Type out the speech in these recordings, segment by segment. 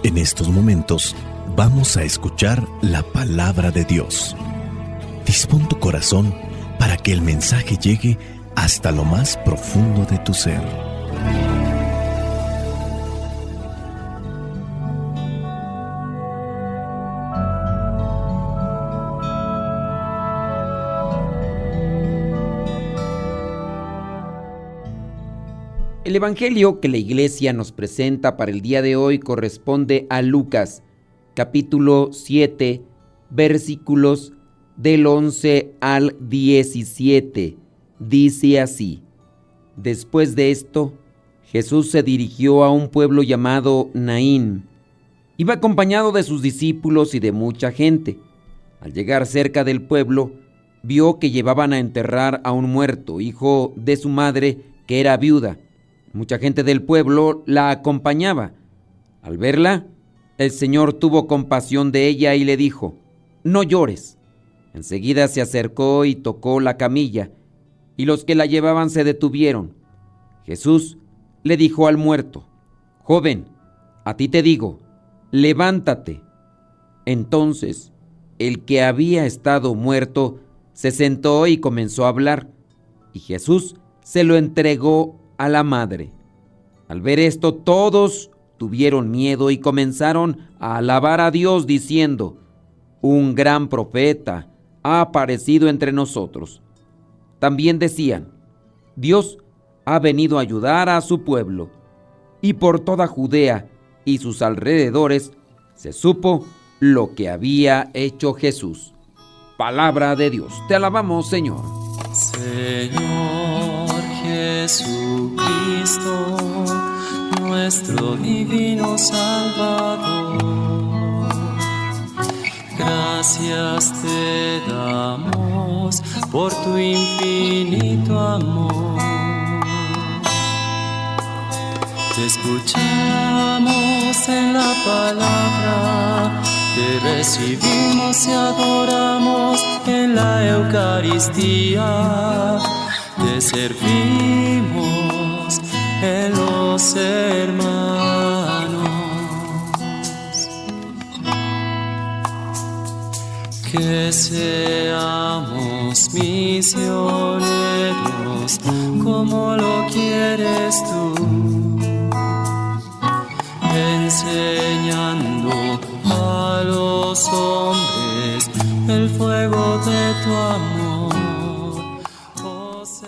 En estos momentos vamos a escuchar la palabra de Dios. Dispón tu corazón para que el mensaje llegue hasta lo más profundo de tu ser. El evangelio que la iglesia nos presenta para el día de hoy corresponde a Lucas, capítulo 7, versículos del 11 al 17. Dice así: Después de esto, Jesús se dirigió a un pueblo llamado Naín. Iba acompañado de sus discípulos y de mucha gente. Al llegar cerca del pueblo, vio que llevaban a enterrar a un muerto, hijo de su madre, que era viuda. Mucha gente del pueblo la acompañaba. Al verla, el Señor tuvo compasión de ella y le dijo: «No llores». Enseguida se acercó y tocó la camilla, y los que la llevaban se detuvieron. Jesús le dijo al muerto: «Joven, a ti te digo, levántate». Entonces, el que había estado muerto se sentó y comenzó a hablar, y Jesús se lo entregó a la madre. Al ver esto, todos tuvieron miedo y comenzaron a alabar a Dios diciendo: «Un gran profeta ha aparecido entre nosotros». También decían: «Dios ha venido a ayudar a su pueblo». Y por toda Judea y sus alrededores se supo lo que había hecho Jesús. Palabra de Dios. Te alabamos, Señor. Señor Jesucristo, nuestro divino Salvador, gracias te damos por tu infinito amor. Te escuchamos en la palabra, te recibimos y adoramos en la Eucaristía. Te servimos en los hermanos. Que seamos misioneros como lo quieres tú, enseñando a los hombres el fuego de tu amor.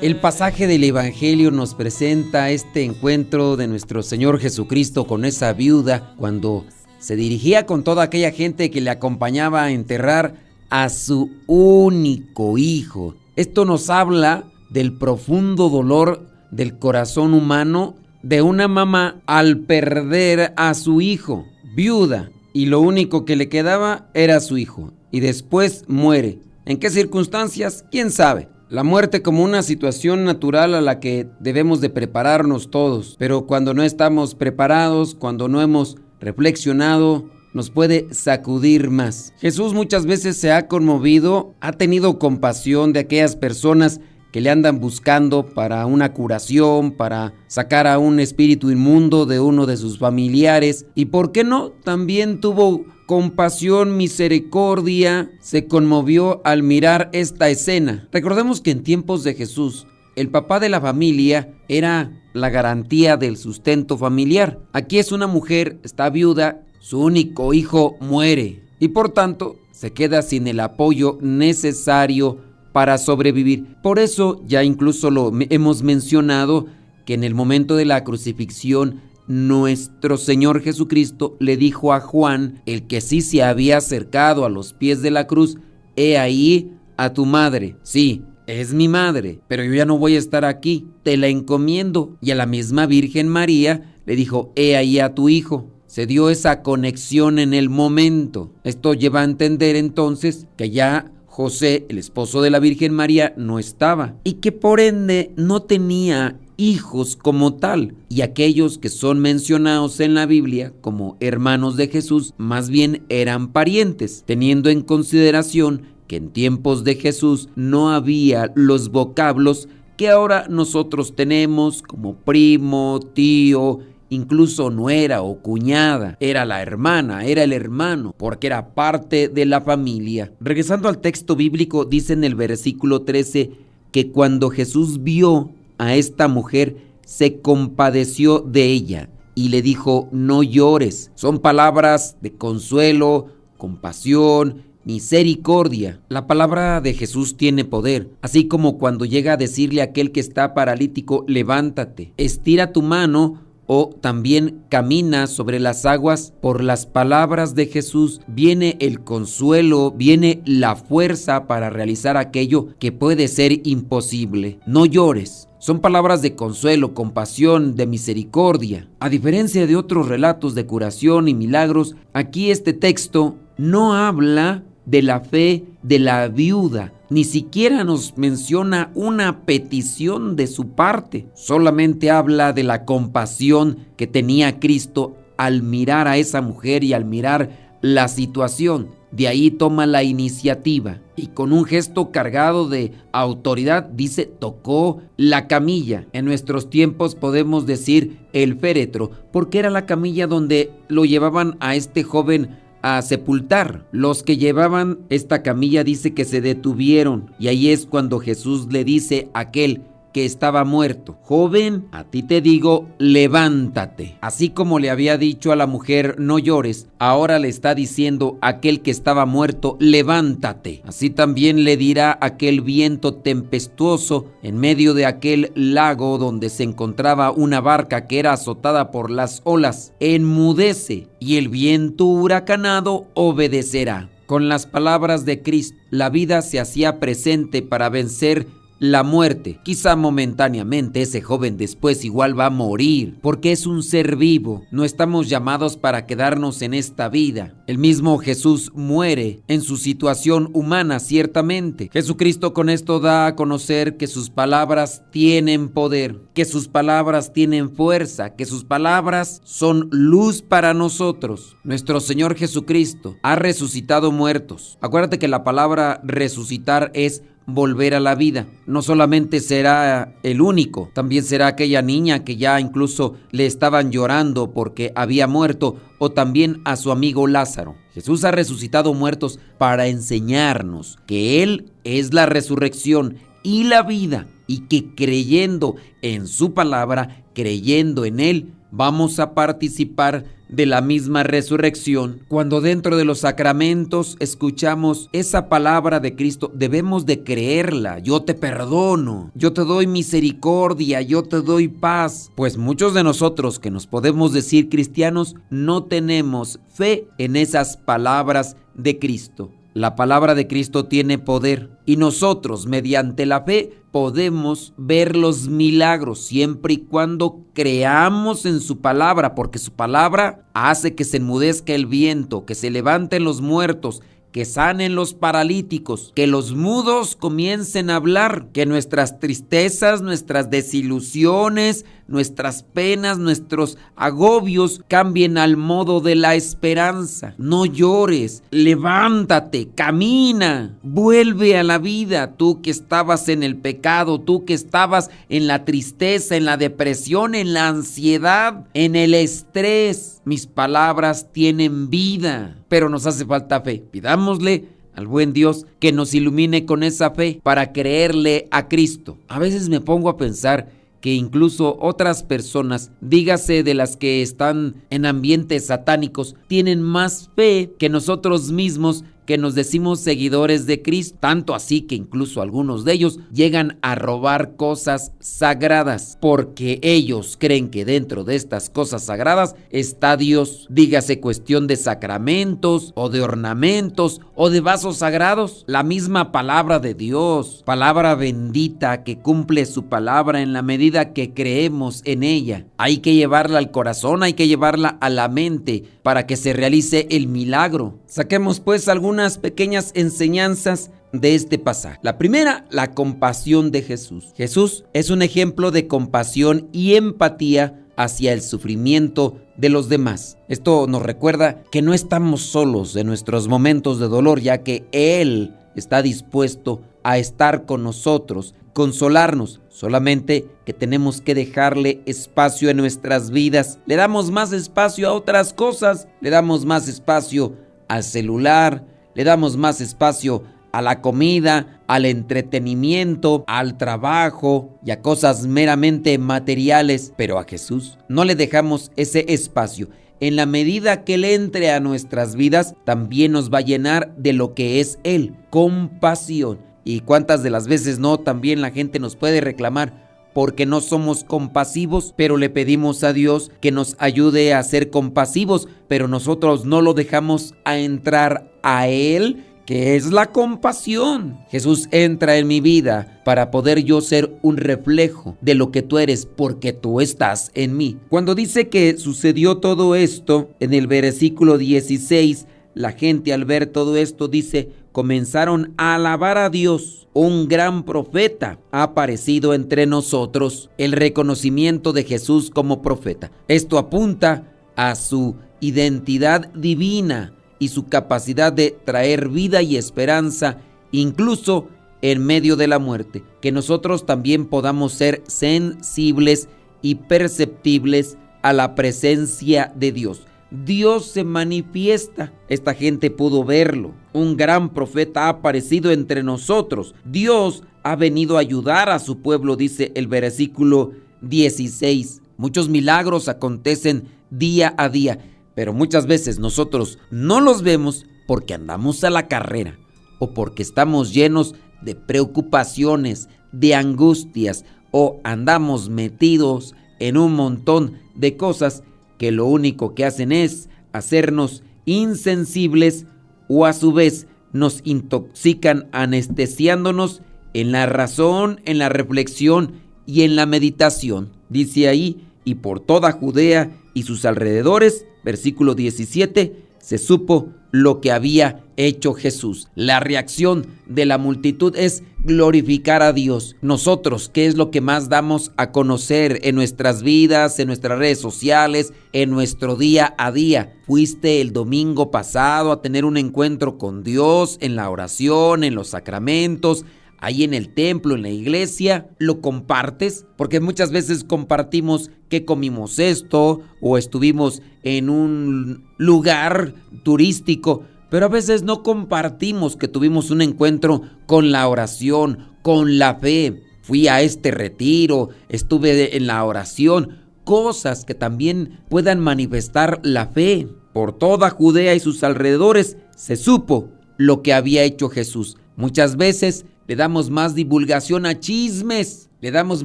El pasaje del Evangelio nos presenta este encuentro de nuestro Señor Jesucristo con esa viuda cuando se dirigía con toda aquella gente que le acompañaba a enterrar a su único hijo. Esto nos habla del profundo dolor del corazón humano de una mamá al perder a su hijo, viuda, y lo único que le quedaba era su hijo, y después muere. ¿En qué circunstancias? ¿Quién sabe? La muerte como una situación natural a la que debemos de prepararnos todos, pero cuando no estamos preparados, cuando no hemos reflexionado, nos puede sacudir más. Jesús muchas veces se ha conmovido, ha tenido compasión de aquellas personas que le andan buscando para una curación, para sacar a un espíritu inmundo de uno de sus familiares. Y por qué no, también tuvo compasión, misericordia, se conmovió al mirar esta escena. Recordemos que en tiempos de Jesús, el papá de la familia era la garantía del sustento familiar. Aquí es una mujer, está viuda, su único hijo muere y por tanto se queda sin el apoyo necesario para sobrevivir. Por eso ya incluso lo hemos mencionado que en el momento de la crucifixión nuestro Señor Jesucristo le dijo a Juan, el que sí se había acercado a los pies de la cruz: «He ahí a tu madre». Sí, es mi madre, pero yo ya no voy a estar aquí, te la encomiendo. Y a la misma Virgen María le dijo: «He ahí a tu hijo». Se dio esa conexión en el momento. Esto lleva a entender entonces que ya José, el esposo de la Virgen María, no estaba y que por ende no tenía hijos como tal, y aquellos que son mencionados en la Biblia como hermanos de Jesús más bien eran parientes, teniendo en consideración que en tiempos de Jesús no había los vocablos que ahora nosotros tenemos como primo, tío incluso nuera o cuñada, era la hermana, era el hermano, porque era parte de la familia. Regresando al texto bíblico, dice en el versículo 13 que cuando Jesús vio a esta mujer, se compadeció de ella y le dijo: no llores. Son palabras de consuelo, compasión, misericordia. La palabra de Jesús tiene poder, así como cuando llega a decirle a aquel que está paralítico: levántate, estira tu mano, o también camina sobre las aguas. Por las palabras de Jesús viene el consuelo, viene la fuerza para realizar aquello que puede ser imposible. No llores. Son palabras de consuelo, compasión, de misericordia. A diferencia de otros relatos de curación y milagros, aquí este texto no habla de la fe de la viuda, ni siquiera nos menciona una petición de su parte, solamente habla de la compasión que tenía Cristo al mirar a esa mujer y al mirar la situación. De ahí toma la iniciativa y con un gesto cargado de autoridad dice: tocó la camilla. En nuestros tiempos podemos decir el féretro, porque era la camilla donde lo llevaban a este joven a sepultar. Los que llevaban esta camilla dice que se detuvieron, y ahí es cuando Jesús le dice a aquel que estaba muerto: joven, a ti te digo, levántate. Así como le había dicho a la mujer: no llores, ahora le está diciendo a aquel que estaba muerto: levántate. Así también le dirá aquel viento tempestuoso en medio de aquel lago donde se encontraba una barca que era azotada por las olas: enmudece, y el viento huracanado obedecerá. Con las palabras de Cristo, la vida se hacía presente para vencer la muerte. Quizá momentáneamente ese joven después igual va a morir, porque es un ser vivo. No estamos llamados para quedarnos en esta vida. El mismo Jesús muere en su situación humana, ciertamente. Jesucristo con esto da a conocer que sus palabras tienen poder, que sus palabras tienen fuerza, que sus palabras son luz para nosotros. Nuestro Señor Jesucristo ha resucitado muertos. Acuérdate que la palabra resucitar es volver a la vida. No solamente será el único, también será aquella niña que ya incluso le estaban llorando porque había muerto, o también a su amigo Lázaro. Jesús ha resucitado muertos para enseñarnos que Él es la resurrección y la vida, y que creyendo en su palabra, creyendo en Él, vamos a participar de la misma resurrección. Cuando dentro de los sacramentos escuchamos esa palabra de Cristo, debemos de creerla. Yo te perdono, yo te doy misericordia, yo te doy paz. Pues muchos de nosotros que nos podemos decir cristianos no tenemos fe en esas palabras de Cristo. La palabra de Cristo tiene poder y nosotros, mediante la fe, podemos ver los milagros siempre y cuando creamos en su palabra, porque su palabra hace que se enmudezca el viento, que se levanten los muertos, que sanen los paralíticos, que los mudos comiencen a hablar, que nuestras tristezas, nuestras desilusiones, nuestras penas, nuestros agobios cambien al modo de la esperanza. No llores, levántate, camina, vuelve a la vida. Tú que estabas en el pecado, tú que estabas en la tristeza, en la depresión, en la ansiedad, en el estrés. Mis palabras tienen vida, pero nos hace falta fe. Pidámosle al buen Dios que nos ilumine con esa fe para creerle a Cristo. A veces me pongo a pensar que incluso otras personas, dígase de las que están en ambientes satánicos, tienen más fe que nosotros mismos, que nos decimos seguidores de Cristo, tanto así que incluso algunos de ellos llegan a robar cosas sagradas, porque ellos creen que dentro de estas cosas sagradas está Dios. Dígase cuestión de sacramentos o de ornamentos o de vasos sagrados, la misma palabra de Dios, palabra bendita que cumple su palabra en la medida que creemos en ella. Hay que llevarla al corazón, hay que llevarla a la mente para que se realice el milagro. Saquemos pues algunas pequeñas enseñanzas de este pasaje. La primera, la compasión de Jesús. Jesús es un ejemplo de compasión y empatía hacia el sufrimiento de los demás. Esto nos recuerda que no estamos solos en nuestros momentos de dolor, ya que Él está dispuesto a estar con nosotros consolarnos, solamente que tenemos que dejarle espacio en nuestras vidas. Le damos más espacio a otras cosas, le damos más espacio al celular, le damos más espacio a la comida, al entretenimiento, al trabajo y a cosas meramente materiales, pero a Jesús no le dejamos ese espacio. En la medida que Él entre a nuestras vidas, también nos va a llenar de lo que es Él, compasión. Y cuántas de las veces no, también la gente nos puede reclamar porque no somos compasivos, pero le pedimos a Dios que nos ayude a ser compasivos, pero nosotros no lo dejamos a entrar a Él, que es la compasión. Jesús entra en mi vida para poder yo ser un reflejo de lo que tú eres, porque tú estás en mí. Cuando dice que sucedió todo esto, en el versículo 16, la gente al ver todo esto dice, comenzaron a alabar a Dios. Un gran profeta ha aparecido entre nosotros. El reconocimiento de Jesús como profeta. Esto apunta a su identidad divina y su capacidad de traer vida y esperanza, incluso en medio de la muerte. Que nosotros también podamos ser sensibles y perceptibles a la presencia de Dios. Dios se manifiesta. Esta gente pudo verlo. Un gran profeta ha aparecido entre nosotros. Dios ha venido a ayudar a su pueblo, dice el versículo 16. Muchos milagros acontecen día a día, pero muchas veces nosotros no los vemos porque andamos a la carrera o porque estamos llenos de preocupaciones, de angustias, o andamos metidos en un montón de cosas que lo único que hacen es hacernos insensibles, o a su vez nos intoxican anestesiándonos en la razón, en la reflexión y en la meditación. Dice ahí, y por toda Judea y sus alrededores, versículo 17, se supo lo que había hecho Jesús. La reacción de la multitud es glorificar a Dios. Nosotros, ¿qué es lo que más damos a conocer en nuestras vidas, en nuestras redes sociales, en nuestro día a día? ¿Fuiste el domingo pasado a tener un encuentro con Dios en la oración, en los sacramentos, ahí en el templo, en la iglesia? ¿Lo compartes? Porque muchas veces compartimos que comimos esto o estuvimos en un lugar turístico, pero a veces no compartimos que tuvimos un encuentro con la oración, con la fe. Fui a este retiro, estuve en la oración, cosas que también puedan manifestar la fe. Por toda Judea y sus alrededores se supo lo que había hecho Jesús. Muchas veces le damos más divulgación a chismes, le damos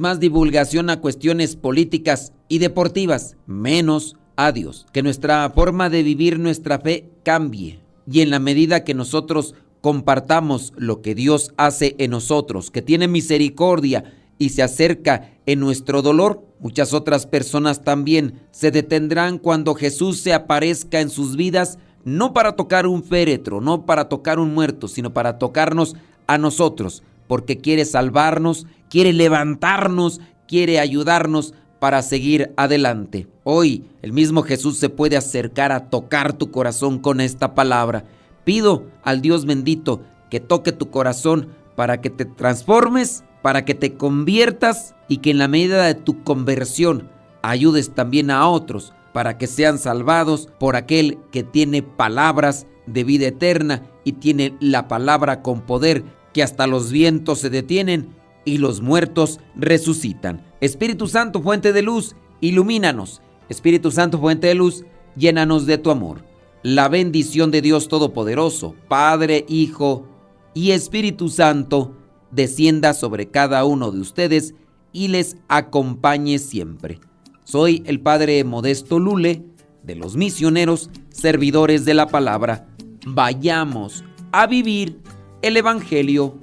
más divulgación a cuestiones políticas y deportivas, menos a Dios. Que nuestra forma de vivir nuestra fe cambie. Y en la medida que nosotros compartamos lo que Dios hace en nosotros, que tiene misericordia y se acerca en nuestro dolor, muchas otras personas también se detendrán cuando Jesús se aparezca en sus vidas, no para tocar un féretro, no para tocar un muerto, sino para tocarnos a nosotros, porque quiere salvarnos, quiere levantarnos, quiere ayudarnos para seguir adelante. Hoy el mismo Jesús se puede acercar a tocar tu corazón con esta palabra. Pido al Dios bendito que toque tu corazón para que te transformes, para que te conviertas y que en la medida de tu conversión ayudes también a otros para que sean salvados por aquel que tiene palabras de vida eterna y tiene la palabra con poder, que hasta los vientos se detienen y los muertos resucitan. Espíritu Santo, fuente de luz, ilumínanos. Espíritu Santo, fuente de luz, llénanos de tu amor. La bendición de Dios Todopoderoso, Padre, Hijo y Espíritu Santo, descienda sobre cada uno de ustedes y les acompañe siempre. Soy el Padre Modesto Lule, de los misioneros servidores de la palabra. Vayamos a vivir el Evangelio.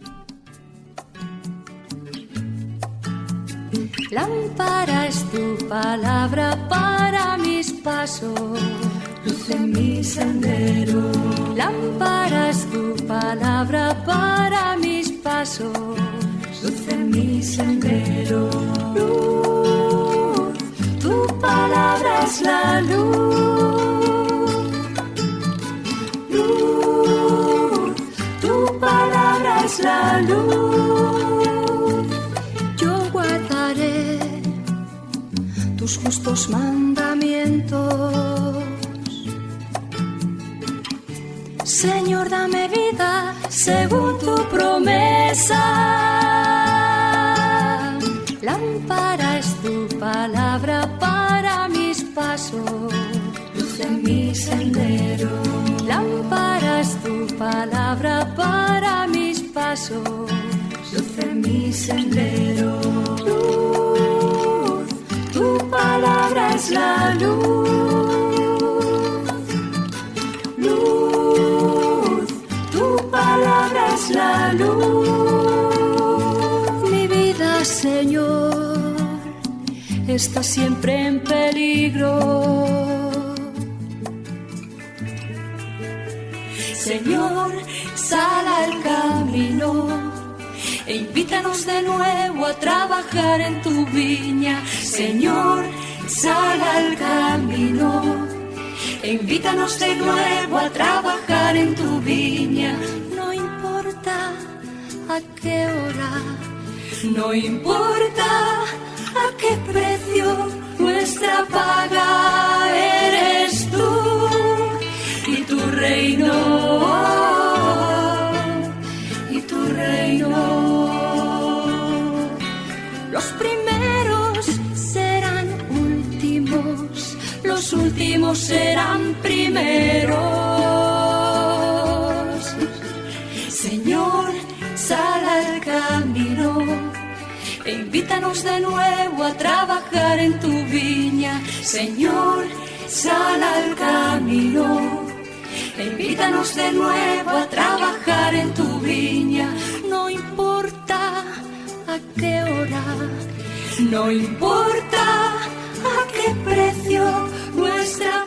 Lámpara es tu palabra para mis pasos, luz en mi sendero. Lámpara es tu palabra para mis pasos, luz en mi sendero. Luz, tu palabra es la luz. Luz, tu palabra es la luz. tus justos mandamientos. Señor, dame vida según tu promesa. Lámpara es tu palabra para mis pasos, luz en mi sendero. Lámpara es tu palabra para mis pasos, luz en mi sendero. Luz, tu palabra es la luz. Luz, tu palabra es la luz. Mi vida, Señor, está siempre en peligro. Señor, sal al camino e invítanos de nuevo a trabajar en tu viña. Señor, sal al camino e invítanos de nuevo a trabajar en tu viña. No importa a qué hora, no importa a qué precio, nuestra paga eres tú y tu reino, y tu reino. Los primeros serán últimos, los últimos serán primeros. Señor, sal al camino e invítanos de nuevo a trabajar en tu viña. Señor, sal al camino e invítanos de nuevo a trabajar en tu viña. No importa a qué hora, no importa a qué precio, nuestra